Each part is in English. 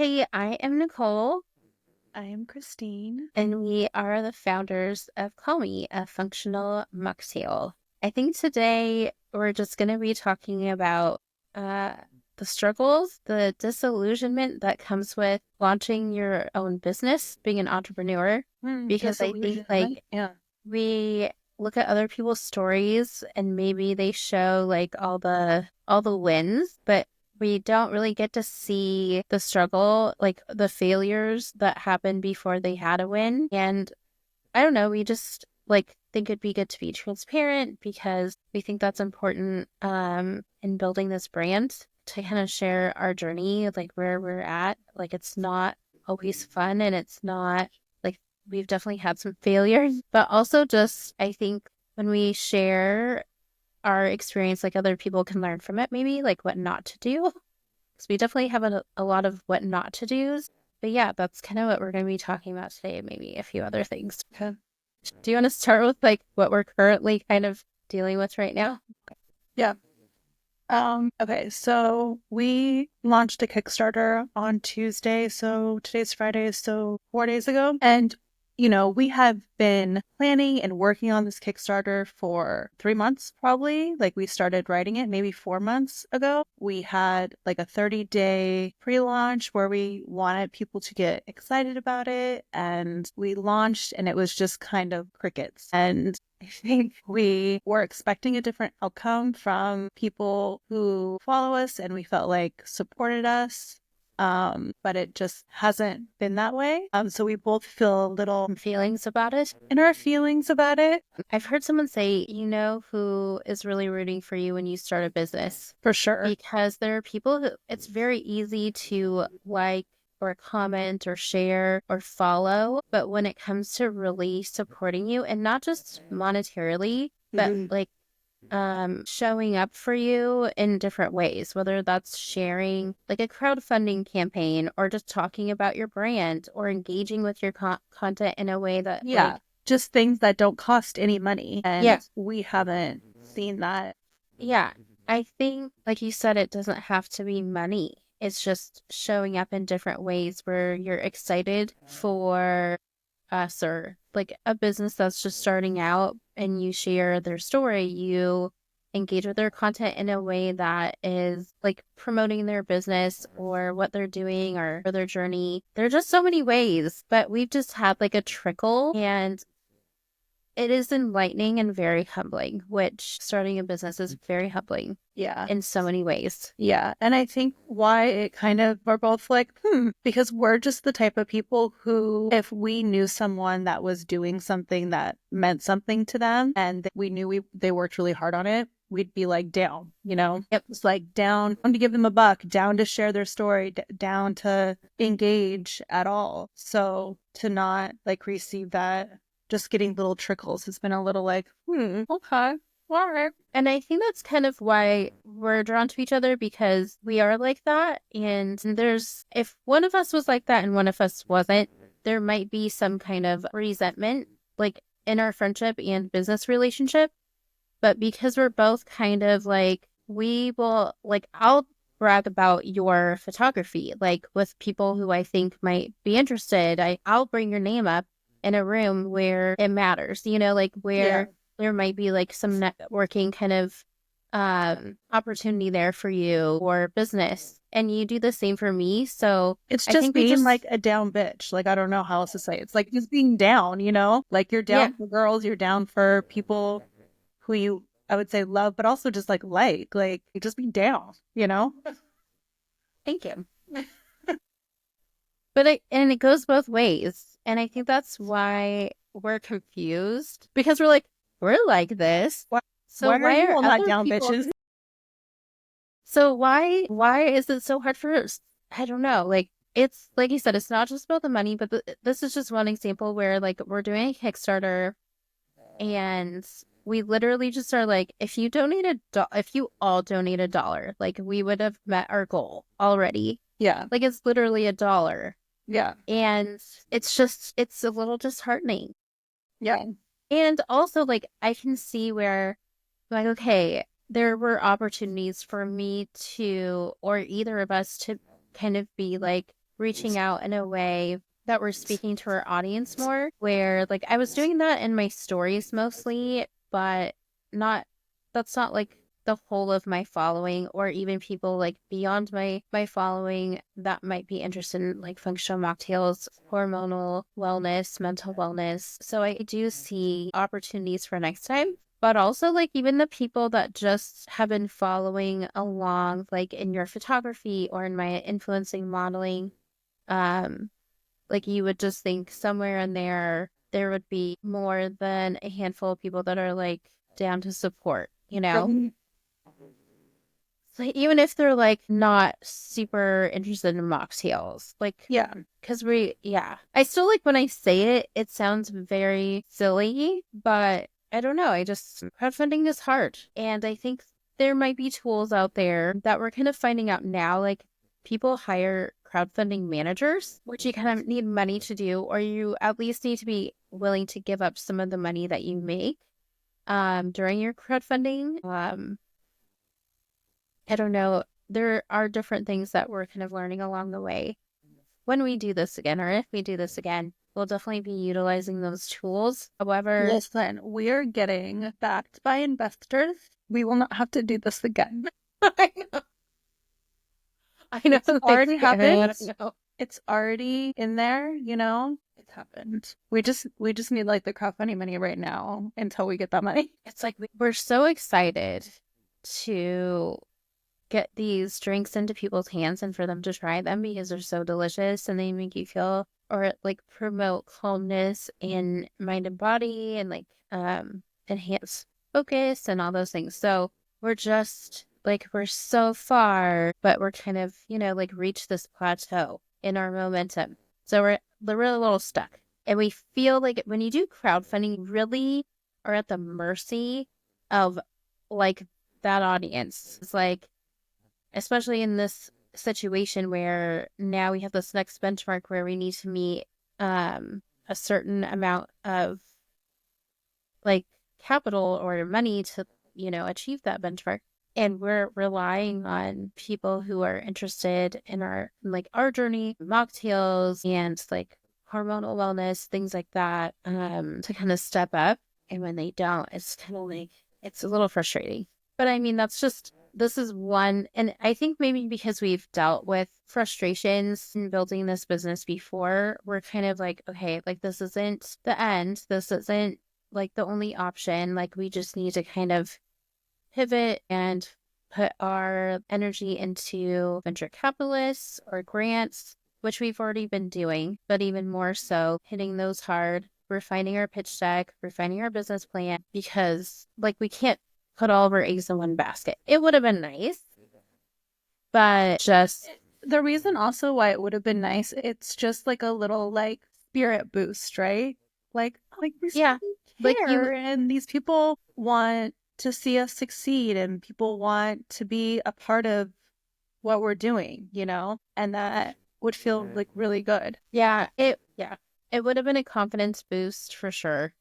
Hey, I am Nicole, I am Christine. and we are the founders of Call Me, a functional mocktail. I think today we're just going to be talking about uh, the struggles, the disillusionment that comes with launching your own business, being an entrepreneur, because I think Disillusionment. Yeah. we look at other people's stories and maybe they show like all the wins, but we don't really get to see the struggle, like the failures that happened before they had a win. And I don't know, we just like think it'd be good to be transparent because we think that's important in building this brand to kind of share our journey, like where we're at. Like it's not always fun and it's not like we've definitely had some failures, but also just I think when we share our experience, like other people can learn from it, maybe like what not to do. Because we definitely have a lot of what not to do's. But yeah, that's kind of what we're going to be talking about today, maybe a few other things. Okay. Do you want to start with like what we're currently kind of dealing with right now? Yeah. Okay, so we launched a Kickstarter on Tuesday, so today's Friday, so 4 days ago. And we have been planning and working on this Kickstarter for 3 months, probably. Like we started writing it maybe 4 months ago. We had like a 30-day pre-launch where we wanted people to get excited about it. And we launched and it was just kind of crickets. And I think we were expecting a different outcome from people who follow us and we felt like supported us. But it just hasn't been that way. So we both feel a little Feelings about it? in our feelings about it, I've heard someone say, you know, who is really rooting for you when you start a business for sure. because there are people who it's very easy to like or comment or share or follow. But when it comes to really supporting you and not just monetarily, but Mhm. like showing up for you in different ways, whether that's sharing like a crowdfunding campaign or just talking about your brand or engaging with your content in a way that Yeah, like, just things that don't cost any money. yeah, And we haven't seen that. yeah. I think, like you said, it doesn't have to be money. It's just showing up in different ways where you're excited for us or like a business that's just starting out and you share their story, you engage with their content in a way that is like promoting their business or what they're doing or their journey. There are just so many ways, but we've just had like a trickle and it is enlightening and very humbling, which starting a business is very humbling Yeah. in so many ways. Yeah. And I think why it kind of, we're both like, because we're just the type of people who, if we knew someone that was doing something that meant something to them and we knew they worked really hard on it, we'd be like down, Yep. It's like down to give them a buck, down to share their story, down to engage at all. So to not like receive that, just getting little trickles has been a little like, okay, all right. And I think that's kind of why we're drawn to each other because we are like that. And there's, if one of us was like that and one of us wasn't, there might be some kind of resentment, like in our friendship and business relationship. But because we're both kind of like, we will, like, I'll brag about your photography, like with people who I think might be interested. I'll bring your name up in a room where it matters, like Yeah. where there might be like some networking kind of opportunity there for you or business. And you do the same for me. So It's I just think we being like just, a down bitch. Like, I don't know how else to say it. It's like just being down, Like you're yeah, down for girls, you're down for people who you, I would say, love, but also just like you just be down. thank you. And it goes both ways. And I think that's why we're confused because we're like this. Why, So why are why you are all not other down people? bitches? So why is it so hard for us? I don't know. Like it's like you said, it's not just about the money, but this is just one example where like we're doing a Kickstarter and we literally just are like, if you all donate $1, like we would have met our goal already. Yeah. Like it's literally $1. Yeah. And it's a little disheartening. Yeah. And also, like, I can see where, like, okay, there were opportunities for me to, or either of us to kind of be like reaching out in a way that we're speaking to our audience more, where like I was doing that in my stories mostly, but not that's not like the whole of my following, or even people like beyond my following that might be interested in like functional mocktails, hormonal wellness, mental wellness. So I do see opportunities for next time. But also, like, even the people that just have been following along, like in your photography or in my influencing modeling, um, like you would just think somewhere in there would be more than a handful of people that are like down to support, you know? Right. So even if they're like not super interested in mocktails, like, Yeah. because yeah, I still like when I say it, it sounds very silly, but I don't know. Crowdfunding is hard. And I think there might be tools out there that we're kind of finding out now. Like people hire crowdfunding managers, which you kind of need money to do, or you at least need to be willing to give up some of the money that you make during your crowdfunding. I don't know. There are different things that we're kind of learning along the way. When we do this again, or if we do this again, we'll definitely be utilizing those tools. However, Listen, we're getting backed by investors. We will not have to do this again. I know, I know, It's like, already happened. It's already in there, you know? It's happened. We just need like the crowdfunding money right now until we get that money. It's like we're so excited to get these drinks into people's hands and for them to try them because they're so delicious and they make you feel or like promote calmness in mind and body and like enhance focus and all those things. So we're just like we're so far, but we're kind of, like reached this plateau in our momentum. So we're a little stuck. And we feel like when you do crowdfunding, you really are at the mercy of like that audience. It's like especially in this situation where now we have this next benchmark where we need to meet a certain amount of like capital or money to achieve that benchmark, and we're relying on people who are interested in our journey, mocktails and like hormonal wellness, things like that, to kind of step up. And when they don't, it's kind of like it's a little frustrating. But I mean, this is one, and I think maybe because we've dealt with frustrations in building this business before, we're kind of like, okay, like this isn't the end. This isn't like the only option. Like we just need to kind of pivot and put our energy into venture capitalists or grants, which we've already been doing, but even more so hitting those hard, refining our pitch deck, refining our business plan, because like we can't put all of our eggs in one basket. It would have been nice, but just The reason also why it would have been nice, it's just like a little like spirit boost, right? Like we yeah, like care and these people want to see us succeed and people want to be a part of what we're doing, you know? And that would feel like really good. it would have been a confidence boost for sure.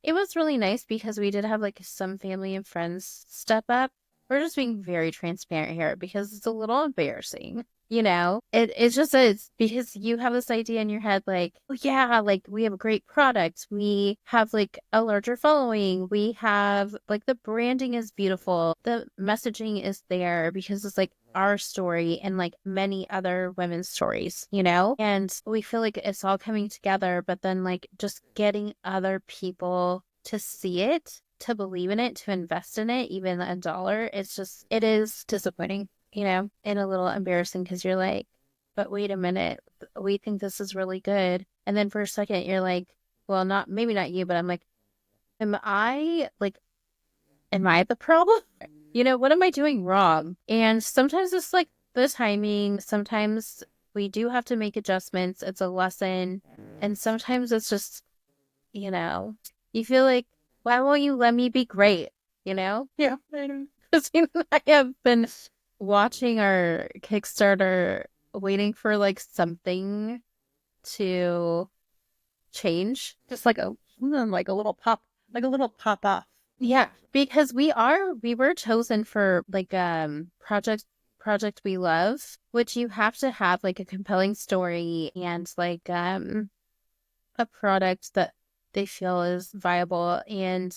It was really nice because we did have like some family and friends step up. We're just being very transparent here because it's a little embarrassing. It's just it's because you have this idea in your head like, oh yeah, like we have a great product. We have like a larger following. We have like the branding is beautiful. The messaging is there because it's like our story and like many other women's stories. And we feel like it's all coming together, but then like just getting other people to see it, to believe in it, to invest in it, even $1, it is disappointing, and a little embarrassing because you're like, but wait a minute, we think this is really good. And then for a second, you're like, well, maybe not you, but I'm like, am I the problem? What am I doing wrong? And sometimes it's like the timing. Sometimes we do have to make adjustments. It's a lesson. And sometimes it's just, you feel like, why won't you let me be great? You know? Yeah, I know. Because I have been watching our Kickstarter, waiting for like something to change. Just like like a little pop, like a little pop off. Yeah, because we were chosen for like project project we love, which you have to have like a compelling story and like a product that they feel is viable and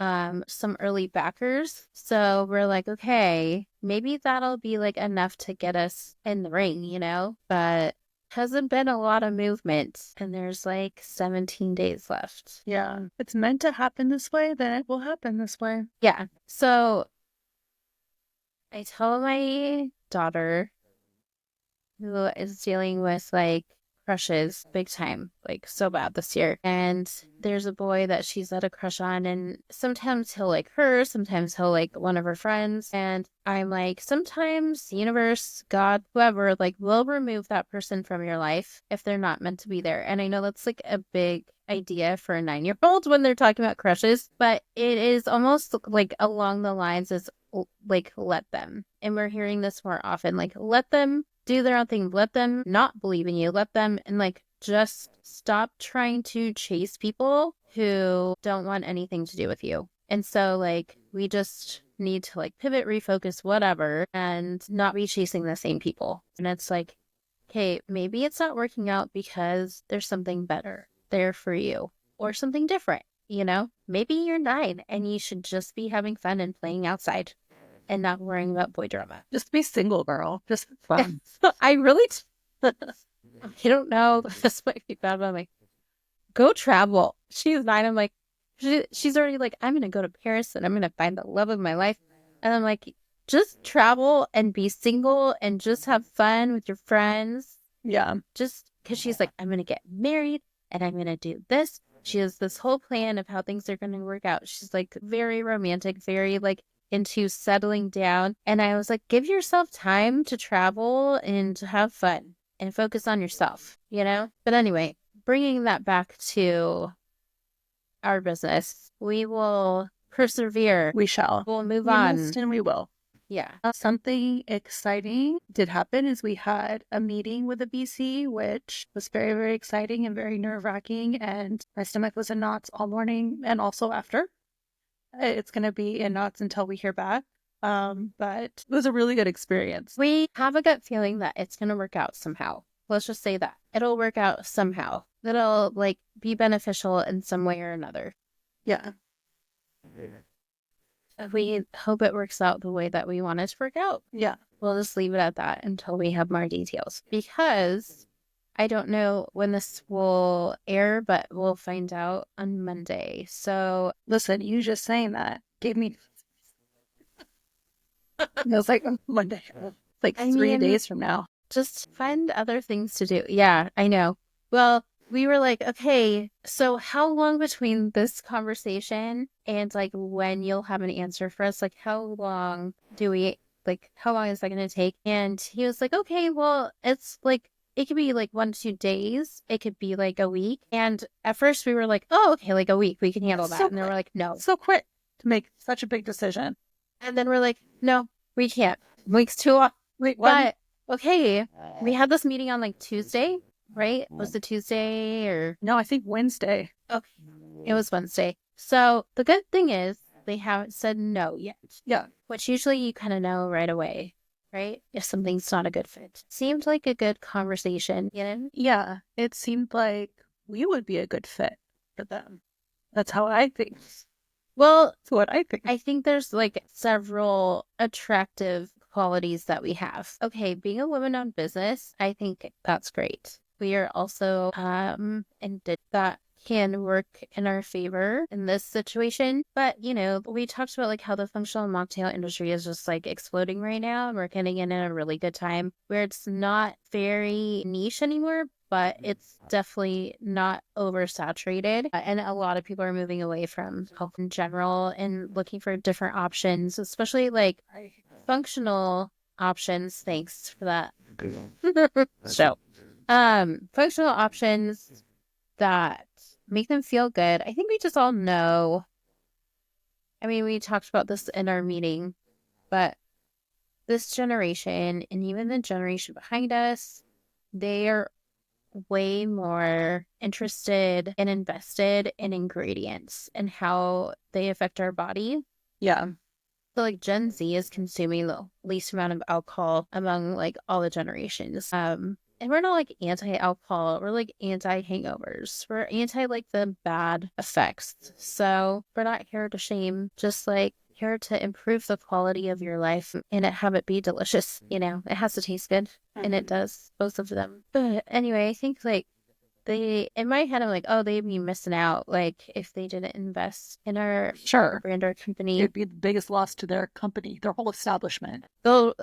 some early backers. So we're like, okay, maybe that'll be like enough to get us in the ring, you know? But hasn't been a lot of movement and there's like 17 days left. Yeah. If it's meant to happen this way, then it will happen this way. Yeah. So I tell my daughter, who is dealing with like crushes big time, like so bad this year. And there's a boy that she's had a crush on, and sometimes he'll like her, sometimes he'll like one of her friends. And I'm like, sometimes the universe, God, whoever, like will remove that person from your life if they're not meant to be there. And I know that's like a big idea for a 9-year-old when they're talking about crushes, but it is almost like along the lines as like let them. And we're hearing this more often, like let them do their own thing, let them not believe in you, let them, and like just stop trying to chase people who don't want anything to do with you. And so like we just need to like pivot, refocus, whatever, and not be chasing the same people. And it's like, okay, maybe it's not working out because there's something better there for you or something different, you know? Maybe you're 9 and you should just be having fun and playing outside and not worrying about boy drama. Just be single, girl. Just fun. I really, I don't know. This might be bad, but I'm like, go travel. She's 9. I'm like, she's already like, I'm going to go to Paris and I'm going to find the love of my life. And I'm like, just travel and be single and just have fun with your friends. Yeah. Just because she's like, I'm going to get married and I'm going to do this. She has this whole plan of how things are going to work out. She's like very romantic, very like into settling down. And I was like, give yourself time to travel and to have fun and focus on yourself, you know? But anyway, bringing that back to our business, we will persevere. We shall. We'll move We on. must and we will. Yeah. Something exciting did happen is we had a meeting with the BC, which was very, very exciting and very nerve-wracking. And my stomach was in knots all morning and also after. It's going to be in knots until we hear back. But it was a really good experience. We have a gut feeling that it's going to work out somehow. Let's just say that. It'll work out somehow. It'll like be beneficial in some way or another. Yeah. We hope it works out the way that we want it to work out. Yeah. We'll just leave it at that until we have more details. Because I don't know when this will air, but we'll find out on Monday. So listen, you just saying that gave me. It was like Monday, like 3 days from now. Just find other things to do. Yeah, I know. Well, we were like, okay, so how long between this conversation and like when you'll have an answer for us? Like, how long do we, like, how long is that going to take? And he was like, okay, well, it's like, it could be like 1 to 2 days. It could be like a week. And at first we were like, oh, okay, like a week, we can handle that. So and then we're like, no. So quick to make such a big decision. And then we're like, no, we can't. Week's too long. Wait, what? But okay, we had this meeting on like Tuesday, right? Was it Tuesday or? No, I think Wednesday. Okay, it was Wednesday. So the good thing is they haven't said no yet. Yeah. Which usually you kind of know right away, right? If something's not a good fit. Seemed like a good conversation, you know? Yeah, it seemed like we would be a good fit for them. That's how I think. Well, that's what I think. I think there's like several attractive qualities that we have. Okay, being a woman-owned business, I think that's great. We are also and that can work in our favor in this situation. But, you know, we talked about like how the functional mocktail industry is just like exploding right now. And we're getting in at a really good time where it's not very niche anymore, but it's definitely not oversaturated. And a lot of people are moving away from health in general and looking for different options, especially like functional options. Thanks for that. So, functional options that make them feel good. I think we just all know. I mean, we talked about this in our meeting, but this generation and even the generation behind us, they are way more interested and invested in ingredients and how they affect our body. Yeah. So like Gen Z is consuming the least amount of alcohol among like all the generations. And we're not like anti-alcohol, we're like anti-hangovers. We're anti like the bad effects. So we're not here to shame, just like here to improve the quality of your life and have it be delicious. You know, it has to taste good, and it does, both of them. But anyway, I think like in my head, I'm like, oh, they'd be missing out, like if they didn't invest in our Sure. brand, our company. It'd be the biggest loss to their company, their whole establishment. They'll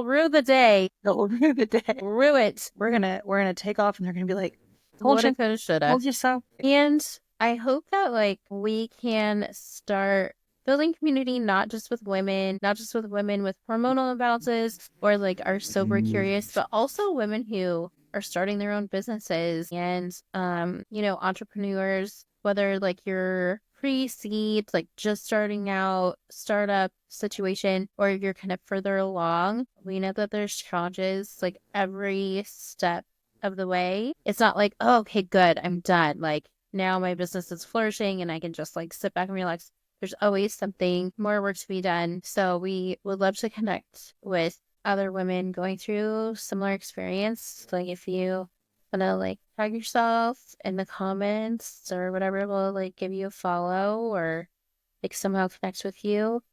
rue the day. They'll rue the day. Rue it. We're gonna take off, and they're gonna be like, "Told Woulda, you, coulda, shoulda. told you so." And I hope that like we can start building community, not just with women, not just with women with hormonal imbalances or like are sober curious, but also women who are starting their own businesses and you know, entrepreneurs, whether like you're pre-seed, like just starting out, startup situation, or you're kind of further along. We know that there's challenges like every step of the way. It's not like, oh, okay, good, I'm done. Like now my business is flourishing and I can just like sit back and relax. There's always something more work to be done. So we would love to connect with other women going through similar experience. Like if you wanna like tag yourself in the comments or whatever, we'll like give you a follow or like somehow connect with you.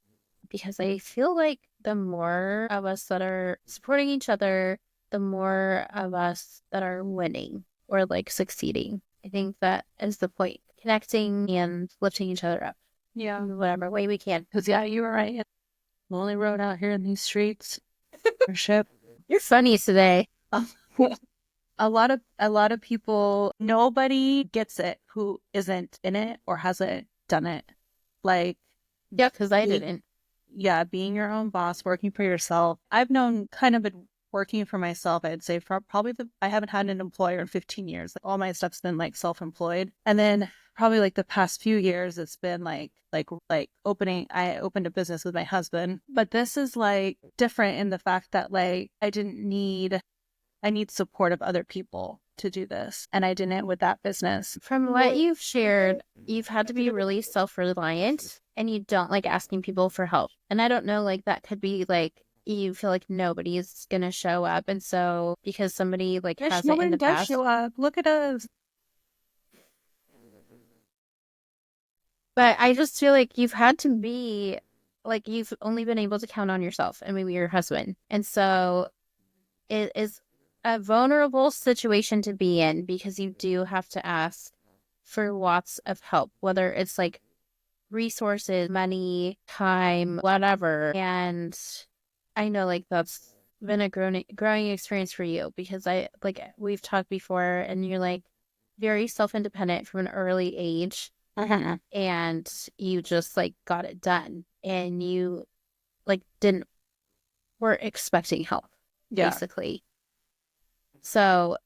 Because I feel like the more of us that are supporting each other, the more of us that are winning or like succeeding. I think that is the point. Connecting and lifting each other up. Yeah. In whatever way we can. Because yeah, you were right. Lonely road out here in these streets. For ship. You're funny today. A lot of people, nobody gets it who isn't in it or hasn't done it. Like, yeah, because I didn't. Yeah, being your own boss, working for yourself. I've known kind of been working for myself, I'd say for probably I haven't had an employer in 15 years. Like all my stuff's been like self-employed. And then probably like the past few years it's been like I opened a business with my husband. But this is like different in the fact that like I need support of other people to do this. And I didn't with that business. From what you've shared, you've had to be really self-reliant and you don't like asking people for help. And I don't know, like that could be like you feel like nobody's gonna show up, and so because somebody like has it in the past. Show up. Look at us. But I just feel like you've had to be like you've only been able to count on yourself and maybe your husband. And so it is a vulnerable situation to be in because you do have to ask for lots of help, whether it's like resources, money, time, whatever. And I know like that's been a growing experience for you because I like we've talked before and you're like very self-independent from an early age. And you just like got it done and you like weren't expecting help, basically. So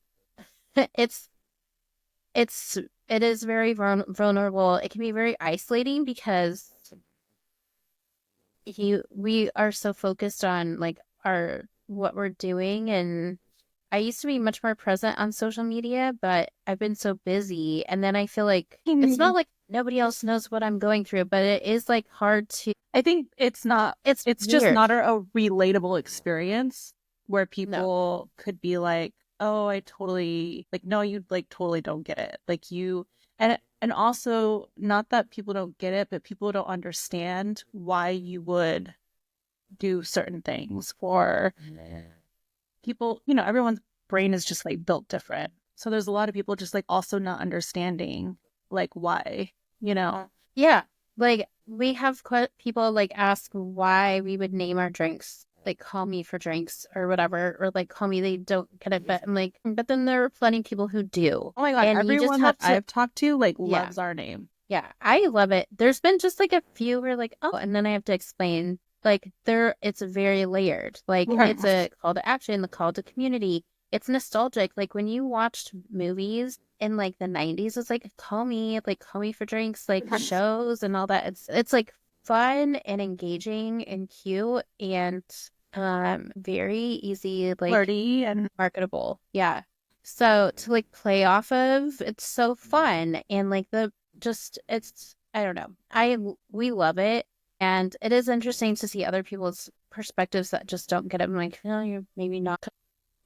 it is very vulnerable. It can be very isolating because we are so focused on like what we're doing, and I used to be much more present on social media, but I've been so busy, and then I feel like it's not like nobody else knows what I'm going through, but it is like hard to. I think it's just not a relatable experience where people could be like, oh, I totally like, no, you like totally don't get it. Like you, and also not that people don't get it, but people don't understand why you would do certain things for people. You know, everyone's brain is just like built different. So there's a lot of people just like also not understanding like why, you know? Yeah. Like we have people like ask why we would name our drinks, like call me for drinks or whatever, or like call me, they don't get it. But I'm like, but then there are plenty of people who do. Oh my God. And everyone that I've talked to like loves our name. Yeah. I love it. There's been just like a few where like, oh, and then I have to explain like it's very layered. Like it's a call to action, the call to community. It's nostalgic. Like when you watched movies in like the 90s, it's like call me for drinks, like shows and all that. It's like fun and engaging and cute and very easy, like flirty and marketable. Yeah. So to like play off of, it's so fun and like it's I don't know. We love it. And it is interesting to see other people's perspectives that just don't get it. I'm like, no, you're maybe not.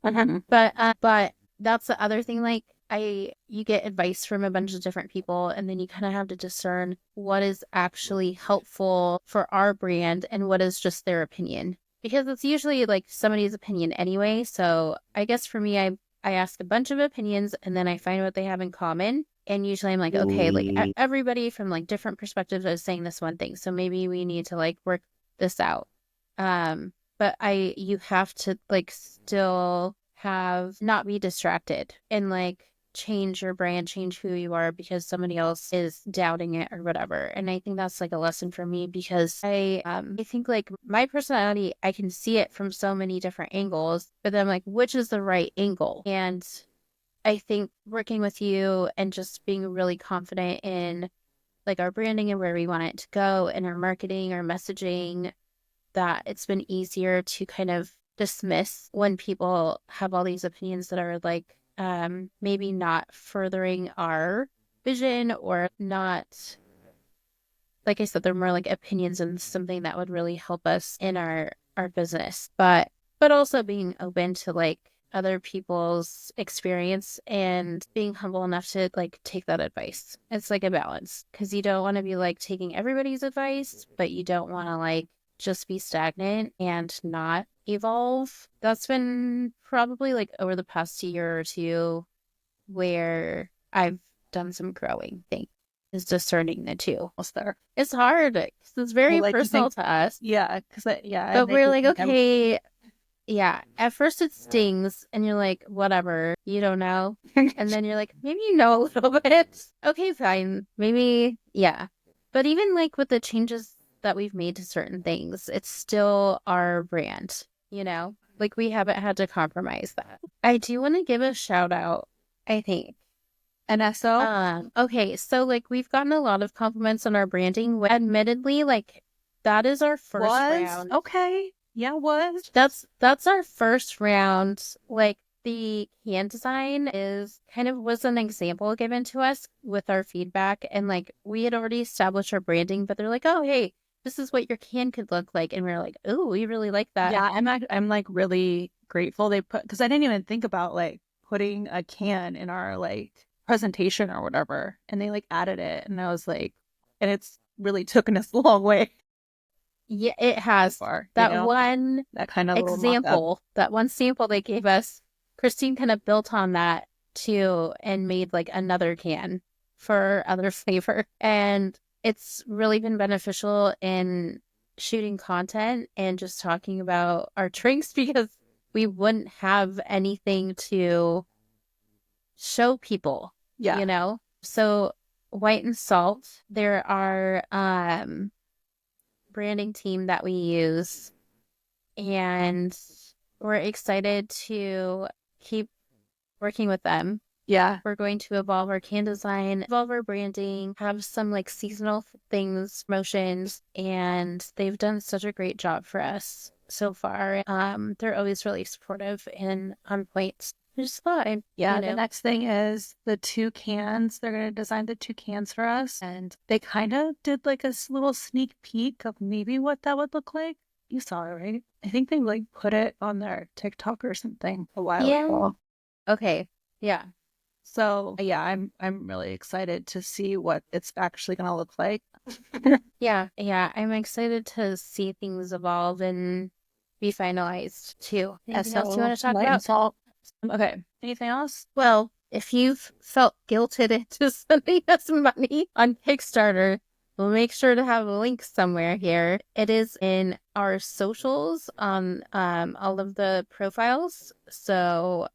But that's the other thing. Like, you get advice from a bunch of different people, and then you kind of have to discern what is actually helpful for our brand and what is just their opinion. Because it's usually like somebody's opinion anyway. So I guess for me, I ask a bunch of opinions and then I find what they have in common. And usually I'm like, okay, like everybody from like different perspectives is saying this one thing. So maybe we need to like work this out. But you have to like still have not be distracted and like change your brand, change who you are because somebody else is doubting it or whatever. And I think that's like a lesson for me because I think like my personality, I can see it from so many different angles, but then I'm like, which is the right angle? And I think working with you and just being really confident in like our branding and where we want it to go and our marketing, our messaging, that it's been easier to kind of dismiss when people have all these opinions that are like maybe not furthering our vision or not, like I said, they're more like opinions and something that would really help us in our business. But also being open to like other people's experience and being humble enough to like take that advice. It's like a balance because you don't want to be like taking everybody's advice, but you don't want to like just be stagnant and not evolve. That's been probably like over the past year or two where I've done some growing thing is discerning the two. There. It's hard because it's very Like you personal think, to us. yeah, because I But make we're you like, think I'm okay, yeah. At first it stings and you're like, whatever, you don't know. And then you're like, maybe you know a little bit. Okay, fine. Maybe, yeah. But even like with the changes that we've made to certain things, it's still our brand, you know? Like we haven't had to compromise that. I do want to give a shout out, I think. NSO. Okay, so like we've gotten a lot of compliments on our branding. Admittedly, like that is our first Was round. okay. Yeah, was. That's our first round. Like the can design is kind of was an example given to us with our feedback, and like we had already established our branding, but they're like, oh hey, this is what your can could look like, and we are like, oh, we really like that. Yeah, I'm like really grateful they put because I didn't even think about like putting a can in our like presentation or whatever, and they like added it, and I was like, and it's really taken us a long way Yeah, it so has far, you that know, one that kind of little mock up. example, that one sample they gave us. Christine kind of built on that too and made like another can for other flavor. And it's really been beneficial in shooting content and just talking about our drinks because we wouldn't have anything to show people, Yeah, you know? So White and Salt, there are branding team that we use, and we're excited to keep working with them. yeah, We're going to evolve our can design, evolve our branding, have some like seasonal things, promotions, and they've done such a great job for us so far. They're always really supportive and on point. Just fine, yeah. you The know. next thing is the two cans. They're gonna design the two cans for us, and they kind of did like a little sneak peek of maybe what that would look like. You saw it, right? I think they like put it on their TikTok or something a while Yeah. ago. Okay. Yeah. So yeah, I'm really excited to see what it's actually gonna look like. Yeah. Yeah. I'm excited to see things evolve and be finalized too. Anything else you So want to talk light and about? salt. Okay. Anything else? Well, if you've felt guilted into sending us money on Kickstarter, we'll make sure to have a link somewhere here. It is in our socials on all of the profiles. So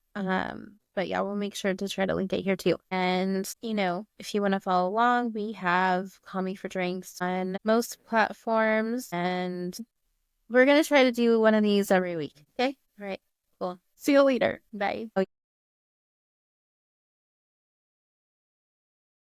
but yeah, we'll make sure to try to link it here too. And you know, if you want to follow along, we have Call Me for Drinks on most platforms, and we're gonna try to do one of these every week. Okay? All right. Cool. See you later. Bye.